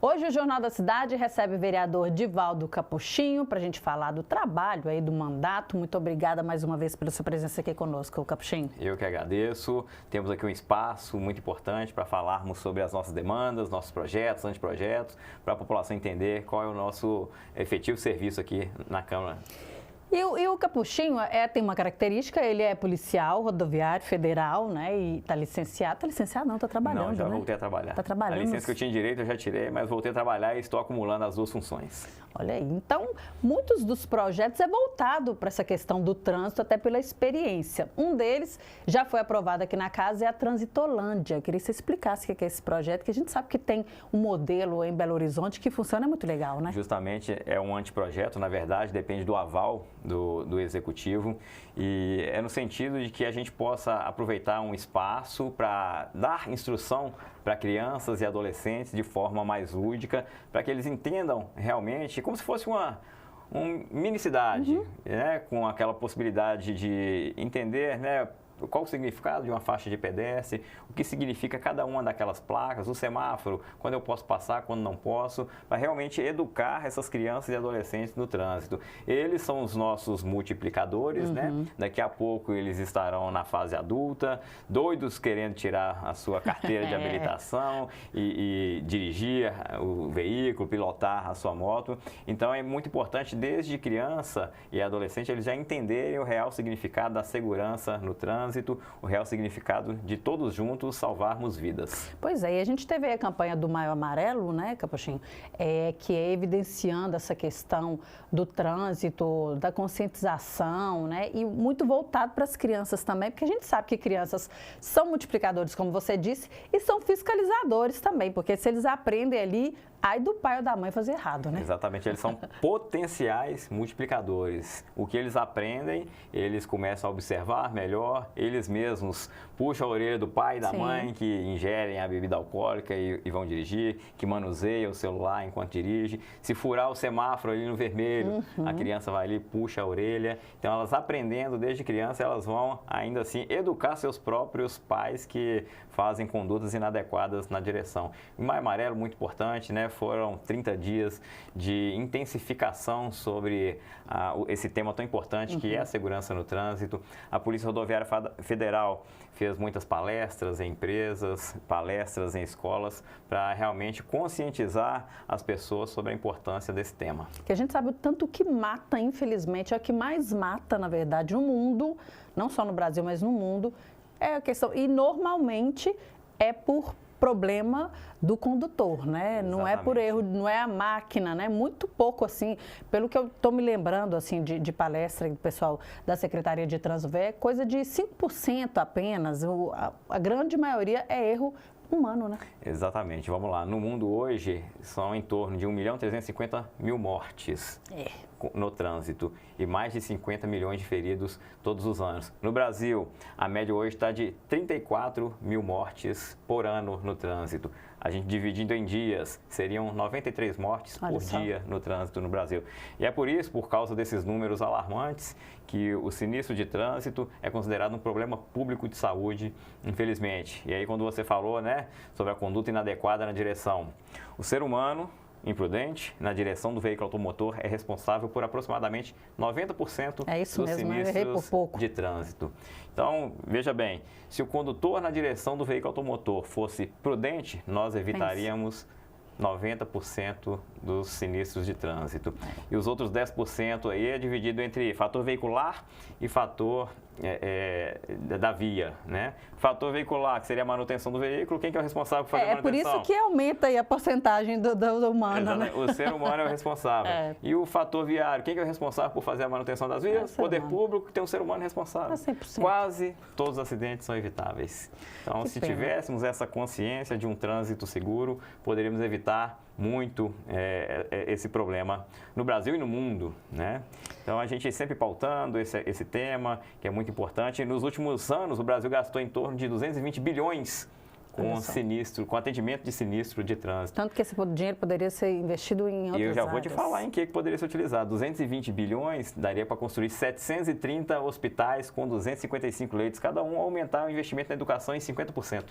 Hoje o Jornal da Cidade recebe o vereador Divaldo Capuchinho para a gente falar do trabalho aí do mandato. Muito obrigada mais uma vez pela sua presença aqui conosco, Capuchinho. Eu que agradeço. Temos aqui um espaço muito importante para falarmos sobre as nossas demandas, nossos projetos, anteprojetos, para a população entender qual é o nosso efetivo serviço aqui na Câmara. E o Capuchinho tem uma característica, ele é policial rodoviário federal, né? E está licenciado. Está licenciado não, está trabalhando, Não, já né? voltei a trabalhar. Está trabalhando. A licença que eu tinha direito eu já tirei, mas voltei a trabalhar e estou acumulando as duas funções. Olha aí, então, muitos dos projetos é voltado para essa questão do trânsito, até pela experiência. Um deles já foi aprovado aqui na casa, é a Transitolândia. Eu queria que você explicasse o que é esse projeto, que a gente sabe que tem um modelo em Belo Horizonte que funciona muito legal, né? Justamente é um anteprojeto, na verdade, depende do aval do Executivo e é no sentido de que a gente possa aproveitar um espaço para dar instrução para crianças e adolescentes de forma mais lúdica, para que eles entendam realmente como se fosse uma mini cidade, né, com aquela possibilidade de entender, né, qual o significado de uma faixa de pedestre, o que significa cada uma daquelas placas, o semáforo, quando eu posso passar, quando não posso, para realmente educar essas crianças e adolescentes no trânsito. Eles são os nossos multiplicadores, né? Daqui a pouco eles estarão na fase adulta, doidos querendo tirar a sua carteira de habilitação e dirigir o veículo, pilotar a sua moto. Então é muito importante desde criança e adolescente eles já entenderem o real significado da segurança no trânsito, o real significado de todos juntos salvarmos vidas. Pois é, e a gente teve aí a campanha do Maio Amarelo, né, Capuchinho, que é evidenciando essa questão do trânsito, da conscientização, né, e muito voltado para as crianças também, porque a gente sabe que crianças são multiplicadores, como você disse, e são fiscalizadores também, porque se eles aprendem ali, ai do pai ou da mãe fazer errado, né? Exatamente, eles são potenciais multiplicadores. O que eles aprendem, eles começam a observar melhor, eles mesmos puxam a orelha do pai e da mãe que ingerem a bebida alcoólica e vão dirigir, que manuseiam o celular enquanto dirige. Se furar o semáforo ali no vermelho, a criança vai ali, puxa a orelha. Então, elas aprendendo desde criança, elas vão ainda assim educar seus próprios pais que fazem condutas inadequadas na direção. O Maio Amarelo, muito importante, né? Foram 30 dias de intensificação sobre esse tema tão importante que é a segurança no trânsito. A Polícia Rodoviária Federal fez muitas palestras em empresas, palestras em escolas, para realmente conscientizar as pessoas sobre a importância desse tema. Que a gente sabe o tanto que mata, infelizmente, é o que mais mata, na verdade, no mundo, não só no Brasil, mas no mundo, é a questão, e normalmente é por problema do condutor, né? Não é por erro, não é a máquina, né? Muito pouco, assim, pelo que eu estou me lembrando, assim, de palestra do pessoal da Secretaria de Trânsito, é coisa de 5% apenas, a grande maioria é erro humano, né? Exatamente, vamos lá. No mundo hoje, são em torno de 1.350.000 mortes no trânsito e mais de 50 milhões de feridos todos os anos. No Brasil, a média hoje está de 34.000 mortes por ano no trânsito. A gente dividindo em dias, seriam 93 mortes por dia no trânsito no Brasil. E é por isso, por causa desses números alarmantes, que o sinistro de trânsito é considerado um problema público de saúde, infelizmente. E aí, quando você falou, né, sobre a conduta inadequada na direção, o ser humano imprudente na direção do veículo automotor é responsável por aproximadamente 90% dos sinistros de trânsito. Então, veja bem, se o condutor na direção do veículo automotor fosse prudente, nós evitaríamos 90% dos sinistros de trânsito. E os outros 10% aí é dividido entre fator veicular e fator da via, né? Fator veicular, que seria a manutenção do veículo, quem que é o responsável por fazer a manutenção? É por isso que aumenta aí a porcentagem do humano, né? O ser humano é o responsável. E o fator viário, quem que é o responsável por fazer a manutenção das vias? Poder público, tem um ser humano responsável. 100%. Quase todos os acidentes são evitáveis. Então, se tivéssemos essa consciência de um trânsito seguro, poderíamos evitar muito esse problema no Brasil e no mundo, né? Então, a gente sempre pautando esse tema, que é muito importante. Nos últimos anos, o Brasil gastou em torno de 220 bilhões com atendimento de sinistro de trânsito. Tanto que esse dinheiro poderia ser investido em outras áreas. E eu já vou te falar em que poderia ser utilizado. 220 bilhões daria para construir 730 hospitais com 255 leitos cada um, aumentar o investimento na educação em 50%.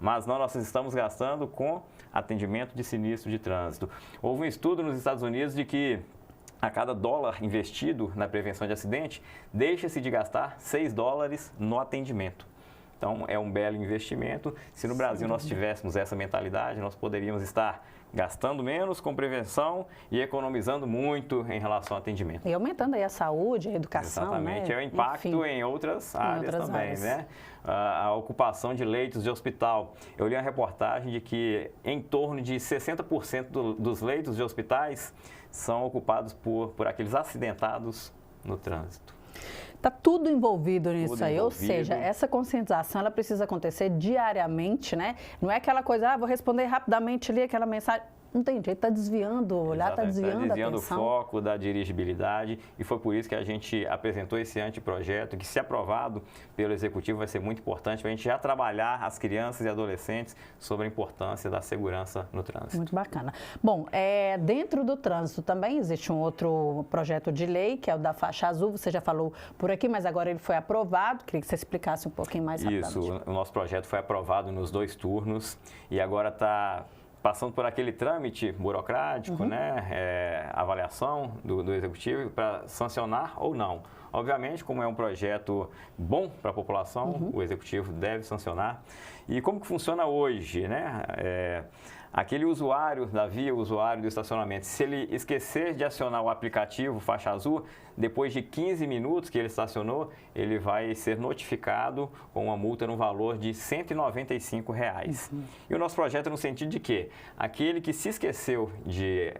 mas não, nós estamos gastando com atendimento de sinistro de trânsito. Houve um estudo nos Estados Unidos de que a cada dólar investido na prevenção de acidente, deixa-se de gastar $6 no atendimento. Então, é um belo investimento. Se no Brasil nós tivéssemos essa mentalidade, nós poderíamos estar gastando menos com prevenção e economizando muito em relação ao atendimento. E aumentando aí a saúde, a educação, exatamente, né? É o impacto em outras áreas também, né? A ocupação de leitos de hospital. Eu li uma reportagem de que em torno de 60% dos leitos de hospitais são ocupados por aqueles acidentados no trânsito. Está tudo envolvido nisso aí, ou seja, essa conscientização ela precisa acontecer diariamente, né? Não é aquela coisa, vou responder rapidamente ali aquela mensagem. Não tem jeito, está desviando o olhar, está desviando a atenção. O foco da dirigibilidade e foi por isso que a gente apresentou esse anteprojeto, que se aprovado pelo Executivo vai ser muito importante para a gente já trabalhar as crianças e adolescentes sobre a importância da segurança no trânsito. Muito bacana. Bom, dentro do trânsito também existe um outro projeto de lei, que é o da faixa azul, você já falou por aqui, mas agora ele foi aprovado, queria que você explicasse um pouquinho mais rapidamente. Isso, o nosso projeto foi aprovado nos 2 turnos e agora está passando por aquele trâmite burocrático, né, avaliação do Executivo para sancionar ou não. Obviamente, como é um projeto bom para a população, o Executivo deve sancionar. E como que funciona hoje, né? Aquele usuário da via, o usuário do estacionamento, se ele esquecer de acionar o aplicativo faixa azul, depois de 15 minutos que ele estacionou, ele vai ser notificado com uma multa no valor de R$ 195. E o nosso projeto é no sentido de que aquele que se esqueceu de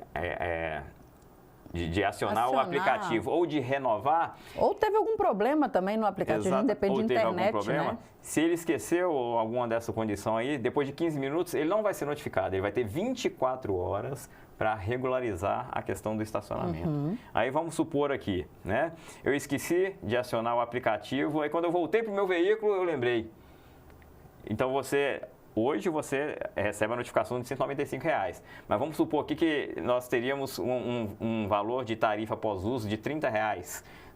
acionar o aplicativo ou de renovar. Ou teve algum problema também no aplicativo, exato, depende de internet, algum problema, né? Se ele esqueceu alguma dessa condição aí, depois de 15 minutos, ele não vai ser notificado, ele vai ter 24 horas para regularizar a questão do estacionamento. Aí vamos supor aqui, né? Eu esqueci de acionar o aplicativo, aí quando eu voltei para o meu veículo, eu lembrei. Então hoje você recebe a notificação de R$ 195, mas vamos supor aqui que nós teríamos um valor de tarifa pós-uso de R$ 30,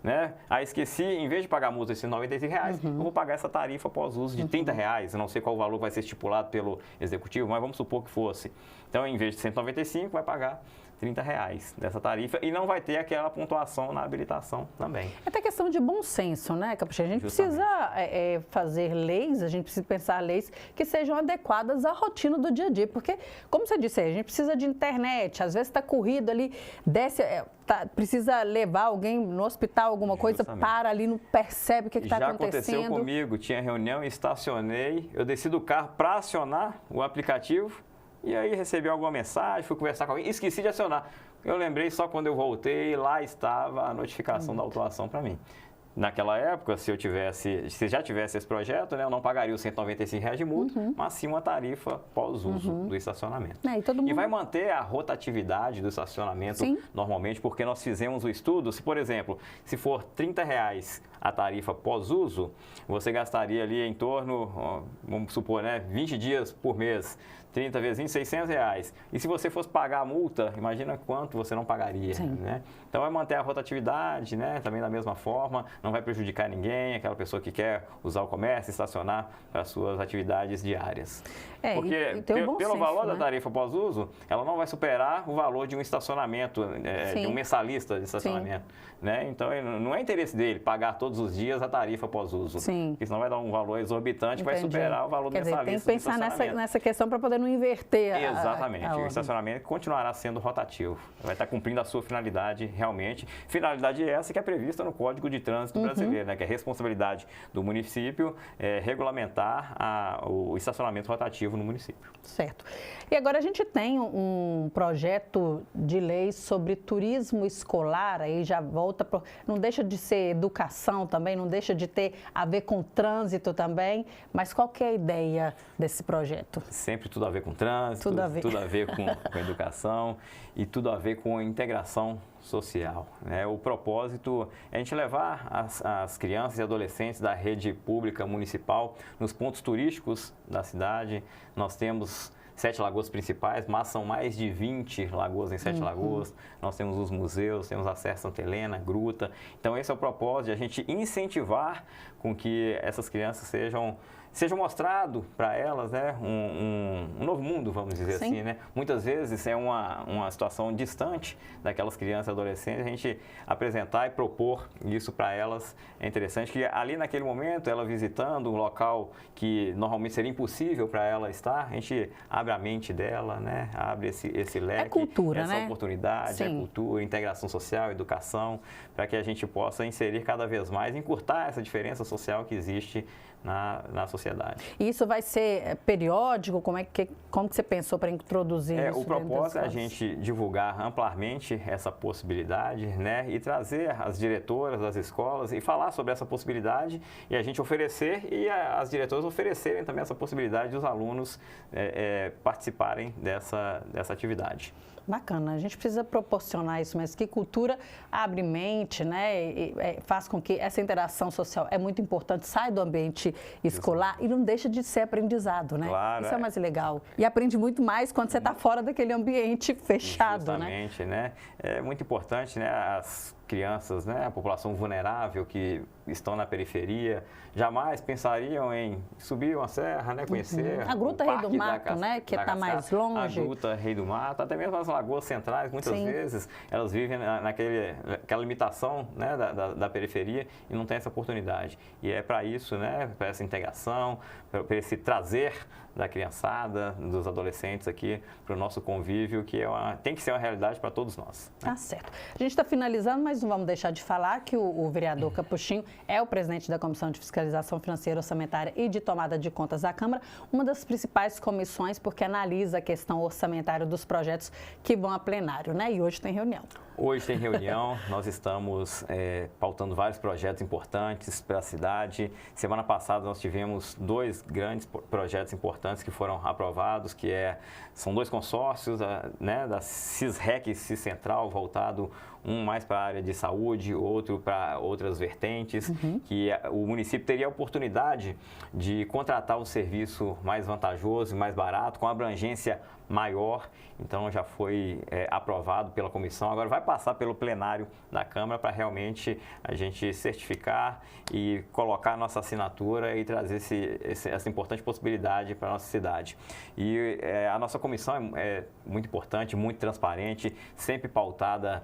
né? Aí esqueci, em vez de pagar a multa de R$ 195, eu vou pagar essa tarifa pós-uso de R$ 30, eu não sei qual valor vai ser estipulado pelo Executivo, mas vamos supor que fosse. Então, em vez de 195, vai pagar R$ 30 dessa tarifa e não vai ter aquela pontuação na habilitação também. É até questão de bom senso, né, Capuchinho? A gente precisa fazer leis, a gente precisa pensar leis que sejam adequadas à rotina do dia a dia, porque, como você disse, a gente precisa de internet, às vezes está corrido ali, desce, precisa levar alguém no hospital, alguma coisa, para ali, não percebe o que está acontecendo. Já aconteceu comigo, tinha reunião, estacionei, eu desci do carro para acionar o aplicativo, e aí recebi alguma mensagem, fui conversar com alguém, esqueci de acionar. Eu lembrei só quando eu voltei, lá estava a notificação da autuação para mim. Naquela época, se já tivesse esse projeto, né, eu não pagaria os R$ 195 de multa, mas sim uma tarifa pós-uso do estacionamento. E vai manter a rotatividade do estacionamento normalmente, porque nós fizemos o estudo, se por exemplo, se for R$ 30 a tarifa pós-uso, você gastaria ali em torno, vamos supor, né, 20 dias por mês. 30 vezes R$ 600. E se você fosse pagar a multa, imagina quanto você não pagaria, né? Então, vai manter a rotatividade, né? Também da mesma forma, não vai prejudicar ninguém, aquela pessoa que quer usar o comércio, estacionar para suas atividades diárias. Porque pelo valor da tarifa pós-uso, ela não vai superar o valor de um estacionamento, de um mensalista de estacionamento, né? Então, não é interesse dele pagar todos os dias a tarifa pós-uso, porque senão vai dar um valor exorbitante, vai superar o valor do mensalista. Tem que pensar nessa questão para poder não inverter Exatamente. O estacionamento continuará sendo rotativo. Vai estar cumprindo a sua finalidade realmente. Finalidade essa que é prevista no Código de Trânsito Brasileiro, né? Que é a responsabilidade do município regulamentar o estacionamento rotativo no município. Certo. E agora a gente tem um projeto de lei sobre turismo escolar, aí já volta, não deixa de ser educação também, não deixa de ter a ver com trânsito também, mas qual que é a ideia desse projeto? Sempre tudo a ver com trânsito, tudo a ver com educação e tudo a ver com integração social, né? O propósito é a gente levar as crianças e adolescentes da rede pública municipal nos pontos turísticos da cidade. Nós temos 7 lagoas principais, mas são mais de 20 lagoas em 7 lagoas. Nós temos os museus, temos a Serra Santa Helena, Gruta. Então, esse é o propósito, de a gente incentivar com que essas crianças sejam seja mostrado para elas, né, um novo mundo, vamos dizer Sim. assim, né? Muitas vezes é uma situação distante daquelas crianças e adolescentes, a gente apresentar e propor isso para elas é interessante, que ali naquele momento, ela visitando um local que normalmente seria impossível para ela estar, a gente abre a mente dela, né, abre esse leque, cultura, essa né? oportunidade, Sim. cultura, integração social, educação, para que a gente possa inserir cada vez mais, encurtar essa diferença social que existe na sociedade. E isso vai ser periódico? Como que você pensou para introduzir isso? O propósito é a gente divulgar amplamente essa possibilidade, né, e trazer as diretoras das escolas e falar sobre essa possibilidade e a gente oferecer e as diretoras oferecerem também essa possibilidade de os alunos participarem dessa atividade. Bacana, a gente precisa proporcionar isso, mas que cultura abre mente, né, e faz com que essa interação social é muito importante, sai do ambiente escolar e não deixa de ser aprendizado, né? Claro, isso é mais legal. E aprende muito mais quando você está fora daquele ambiente fechado, justamente, né? É muito importante, né, as crianças, né, a população vulnerável que estão na periferia, jamais pensariam em subir uma serra, né, conhecer a Gruta Rei do Mato, né, que está mais longe. A Gruta Rei do Mato, até mesmo as lagoas centrais, muitas vezes elas vivem naquela limitação, né, da periferia e não tem essa oportunidade. E é para isso, né, para essa integração, para esse trazer da criançada, dos adolescentes aqui para o nosso convívio, que tem que ser uma realidade para todos nós. Tá certo. A gente está finalizando, mas não vamos deixar de falar que o vereador Capuchinho é o presidente da Comissão de Fiscalização Financeira, Orçamentária e de Tomada de Contas da Câmara, uma das principais comissões porque analisa a questão orçamentária dos projetos que vão a plenário, né? E hoje tem reunião. Hoje tem reunião, nós estamos pautando vários projetos importantes para a cidade. Semana passada nós tivemos 2 grandes projetos importantes que foram aprovados, são 2 consórcios, né, da CISREC e CISCentral, voltado um mais para a área de saúde, outro para outras vertentes, que o município teria a oportunidade de contratar um serviço mais vantajoso e mais barato, com abrangência maior. Então já foi aprovado pela comissão, agora vai passar pelo plenário da Câmara para realmente a gente certificar e colocar a nossa assinatura e trazer essa importante possibilidade para a nossa cidade. E a nossa comissão é muito importante, muito transparente, sempre pautada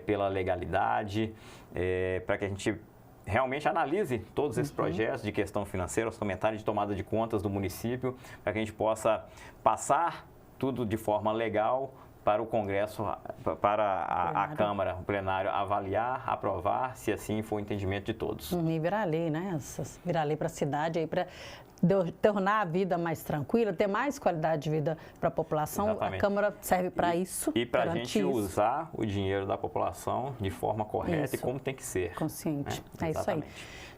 pela legalidade, para que a gente realmente analise todos esses projetos de questão financeira, orçamentária, de tomada de contas do município, para que a gente possa passar tudo de forma legal para o Congresso, para a Câmara, o plenário avaliar, aprovar, se assim for o entendimento de todos. E virar lei, né? Virar lei para a cidade, para tornar a vida mais tranquila, ter mais qualidade de vida para a população. Exatamente. A Câmara serve para isso. E para a gente usar o dinheiro da população de forma correta e como tem que ser. Consciente. Né? É isso aí.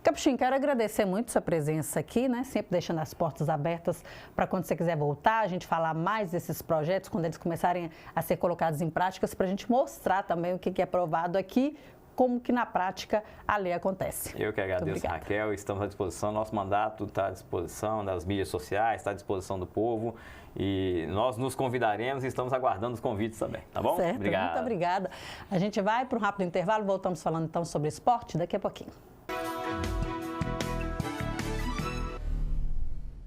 Capuchinho, quero agradecer muito sua presença aqui, né? Sempre deixando as portas abertas para quando você quiser voltar, a gente falar mais desses projetos, quando eles começarem a ser colocados em práticas, para a gente mostrar também o que é aprovado aqui, como que na prática a lei acontece. Eu que agradeço, Raquel, estamos à disposição, nosso mandato está à disposição das mídias sociais, está à disposição do povo e nós nos convidaremos e estamos aguardando os convites também, tá bom? Certo, obrigado. Muito obrigada. A gente vai para um rápido intervalo, voltamos falando então sobre esporte daqui a pouquinho.